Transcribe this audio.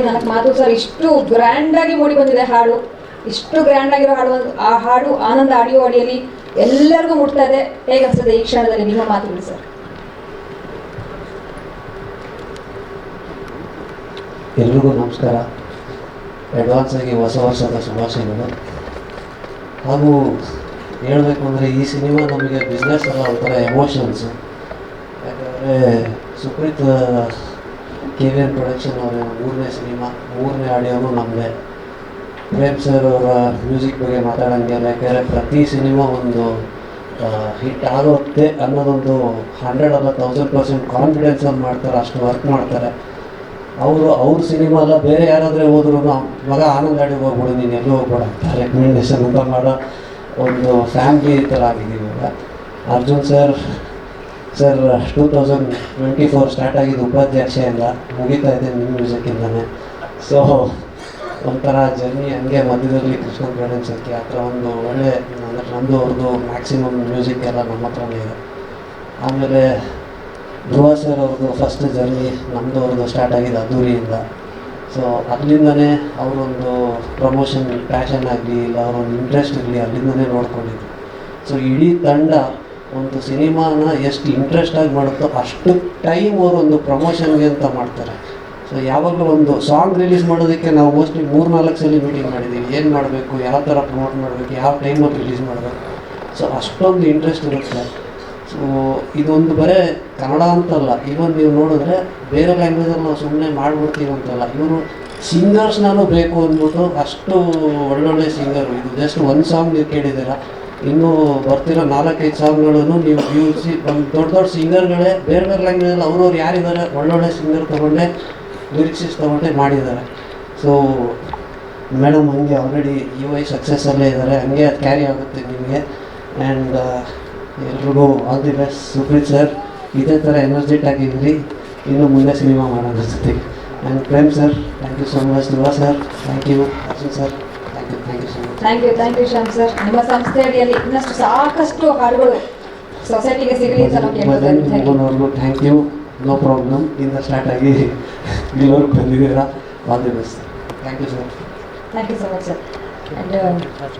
ನಾಲ್ಕು ಮಾತು ಸರ್. ಇಷ್ಟು ಗ್ರ್ಯಾಂಡ್ ಆಗಿ ಮೂಡಿ ಬಂದಿದೆ ಹಾಡು. ಇಷ್ಟು ಗ್ರ್ಯಾಂಡ್ ಆಗಿರೋ ಹಾಡು, ಆ ಹಾಡು ಆನಂದ ಆಡಿಯೋ ಅಡಿಯಲ್ಲಿ ಎಲ್ಲರಿಗೂ ಮುಟ್ತಾ ಇದೆ. ಹೇಗೆ ಅನಿಸ್ತದೆ ಈ ಕ್ಷಣದಲ್ಲಿ ನಿಮ್ಮ ಮಾತುಗಳು ಸರ್? ಎಲ್ರಿಗೂ ನಮಸ್ಕಾರ. ಅಡ್ವಾನ್ಸ್ ಆಗಿ ಹೊಸ ವರ್ಷದ ಶುಭಾಶಯಗಳು. ಹಾಗೂ ಹೇಳಬೇಕು ಅಂದರೆ ಈ ಸಿನಿಮಾ ನಮಗೆ ಬಿಸ್ನೆಸ್ ಅಲ್ಲ, ಒಂಥರ ಎಮೋಷನ್ಸು. ಯಾಕಂದರೆ ಸುಪ್ರೀತ್ KVN ಪ್ರೊಡಕ್ಷನ್ ಅವರ ಮೂರನೇ ಸಿನಿಮಾ, ಮೂರನೇ ಆಡಿಯೋನು ನಮ್ಮದೇ. ಪ್ರೇಮ್ ಸರ್ ಅವರ ಮ್ಯೂಸಿಕ್ ಬಗ್ಗೆ ಮಾತಾಡೋಂಗಿಲ್ಲ. ಯಾಕೆಂದರೆ ಪ್ರತಿ ಸಿನಿಮಾ ಒಂದು ಹಿಟ್ ಆಗುತ್ತೆ ಅನ್ನೋದೊಂದು 100 ಅಲ್ಲ 1000% ಕಾನ್ಫಿಡೆನ್ಸಲ್ಲಿ ಮಾಡ್ತಾರೆ, ಅಷ್ಟು ವರ್ಕ್ ಮಾಡ್ತಾರೆ. ಅವ್ರ ಸಿನಿಮಾ ಅಲ್ಲ, ಬೇರೆ ಯಾರಾದರೆ ಹೋದ್ರೂ ಮಗ ಆನಂದ್ ಆಡಿ ಹೋಗ್ಬಿಡು, ನೀನು ಎಲ್ಲೂ ಹೋಗ್ಬೇಡ ಅಂತ ರೆಕಮೆಂಡೇಶನ್ ಅಂತ ಮಾಡೋ ಒಂದು ಫ್ಯಾಮಿಲಿ ಥರ ಆಗಿದ್ದೀವಿ ಇವಾಗ. ಅರ್ಜುನ್ ಸರ್ 2024 ಸ್ಟಾರ್ಟ್ ಆಗಿದ್ದು ಉಪಾಧ್ಯಕ್ಷೆಯಿಂದ ಮುಗಿತಾ ಇದೆ ನಿಮ್ಮ ಮ್ಯೂಸಿಕ್ಕಿಂದನೇ. ಸೊ ಒಂಥರ ಜರ್ನಿ ಹಂಗೆ ಮಧ್ಯದಲ್ಲಿ ಕೃಷ್ಣ ಗಣೇಶಕ್ಕೆ ಆ ಥರ ಒಂದು ಒಳ್ಳೆ ಅಂದರೆ ನಮ್ಮದು ಅವ್ರದ್ದು ಮ್ಯಾಕ್ಸಿಮಮ್ ಮ್ಯೂಸಿಕ್ ಎಲ್ಲ ನಮ್ಮ ಹತ್ರನೇ ಇದೆ. ಆಮೇಲೆ ಧ್ರುವ ಸರ್ ಅವ್ರದ್ದು ಫಸ್ಟ್ ಜರ್ನಿ ನಮ್ಮದು ಅವ್ರದ್ದು ಸ್ಟಾರ್ಟ್ ಆಗಿದೆ ಅದ್ದೂರಿಯಿಂದ. ಸೊ ಅಲ್ಲಿಂದನೇ ಅವರೊಂದು ಪ್ರಮೋಷನ್ ಪ್ಯಾಷನ್ ಆಗಲಿ ಇಲ್ಲ ಅವರೊಂದು ಇಂಟ್ರೆಸ್ಟ್ ಇರಲಿ ಅಲ್ಲಿಂದನೇ ನೋಡ್ಕೊಂಡಿದ್ದು. ಸೊ ಇಡೀ ತಂಡ ಒಂದು ಸಿನಿಮಾನ ಎಷ್ಟು ಇಂಟ್ರೆಸ್ಟಾಗಿ ಮಾಡುತ್ತೋ ಅಷ್ಟು ಟೈಮ್ ಅವರೊಂದು ಪ್ರಮೋಷನ್ಗೆ ಅಂತ ಮಾಡ್ತಾರೆ. ಸೊ ಯಾವಾಗಲೂ ಒಂದು ಸಾಂಗ್ ರಿಲೀಸ್ ಮಾಡೋದಕ್ಕೆ ನಾವು ಮೋಸ್ಟ್ಲಿ 3-4 ಸಲ ಮೀಟಿಂಗ್ ಮಾಡಿದ್ದೀವಿ. ಏನು ಮಾಡಬೇಕು, ಯಾವ ಥರ ಪ್ರಮೋಟ್ ಮಾಡಬೇಕು, ಯಾವ ಟೈಮಲ್ಲಿ ರಿಲೀಸ್ ಮಾಡಬೇಕು. ಸೊ ಅಷ್ಟೊಂದು ಇಂಟ್ರೆಸ್ಟ್ ಇರುತ್ತೆ. ಸೊ ಇದೊಂದು ಬರೀ ಕನ್ನಡ ಅಂತಲ್ಲ, ಇವನ್ ನೀವು ನೋಡಿದ್ರೆ ಬೇರೆ ಲ್ಯಾಂಗ್ವೇಜಲ್ಲಿ ನಾವು ಸುಮ್ಮನೆ ಮಾಡ್ಬಿಡ್ತೀವಿ ಅಂತಲ್ಲ, ಇವರು ಸಿಂಗರ್ಸ್ನಾನು ಬೇಕು ಅಂದ್ಬಿಟ್ಟು ಅಷ್ಟು ಒಳ್ಳೊಳ್ಳೆ ಸಿಂಗರು. ಇದು ಜಸ್ಟ್ ಒಂದು ಸಾಂಗ್ ನೀವು ಕೇಳಿದ್ದೀರಾ, ಇನ್ನೂ ಬರ್ತಿರೋ 4-5 ಸಾಂಗ್ಗಳನ್ನು ನೀವು ದೊಡ್ಡ ಸಿಂಗರ್ಗಳೇ ಬೇರೆ ಲ್ಯಾಂಗ್ವೇಜಲ್ಲಿ ಅವ್ರವ್ರು ಯಾರಿದ್ದಾರೆ ಒಳ್ಳೊಳ್ಳೆ ಸಿಂಗರ್ ತೊಗೊಂಡೆ ಲಿರಿಕ್ಸಿಸ್ ತೊಗೊಂಡೆ ಮಾಡಿದ್ದಾರೆ. ಸೊ ಮೇಡಮ್ ಹಂಗೆ ಆಲ್ರೆಡಿ UI ಸಕ್ಸಸ್ಸಲ್ಲೇ ಇದ್ದಾರೆ, ಹಂಗೆ ಅದು ಕ್ಯಾರಿ ಆಗುತ್ತೆ ನಿಮಗೆ. ಆ್ಯಂಡ್ ಎಲ್ರಿಗೂ all the best. Supreeth sir ಇದೇ ಥರ ಎನರ್ಜೆಟಿಕ್ ಆಗಿದ್ರಿ, ಇನ್ನು ಮುಂದೆ ಸಿನಿಮಾ ಮಾಡೋಣ ಅನಿಸುತ್ತೆ. And Prem sir thank you so much. Dhruva sir thank you. Arjun sir thank you so much. Thank you Shyam sir. ನಿಮ್ಮ ಸಂಸ್ಥೆ ಅಡಿಯಲ್ಲಿ ಇನ್ನಷ್ಟು ಸಾಕಷ್ಟು ಹಾಡುಗಳು ಸೊಸೈಟಿಗೆ ಸಿಗಲಿ ಅಂತ ನಾವು ಕೇಳ್ಕೊಳ್ತೀವಿ. Thank you. No problem. ಇಂದ ಸ್ಟಾರ್ಟ್ ಆಗಿ ಇಲ್ಲಿವರೆಗೂ ಬಂದಿದ್ದೀರಾ. All the best. Thank you sir. Thank you so much sir. And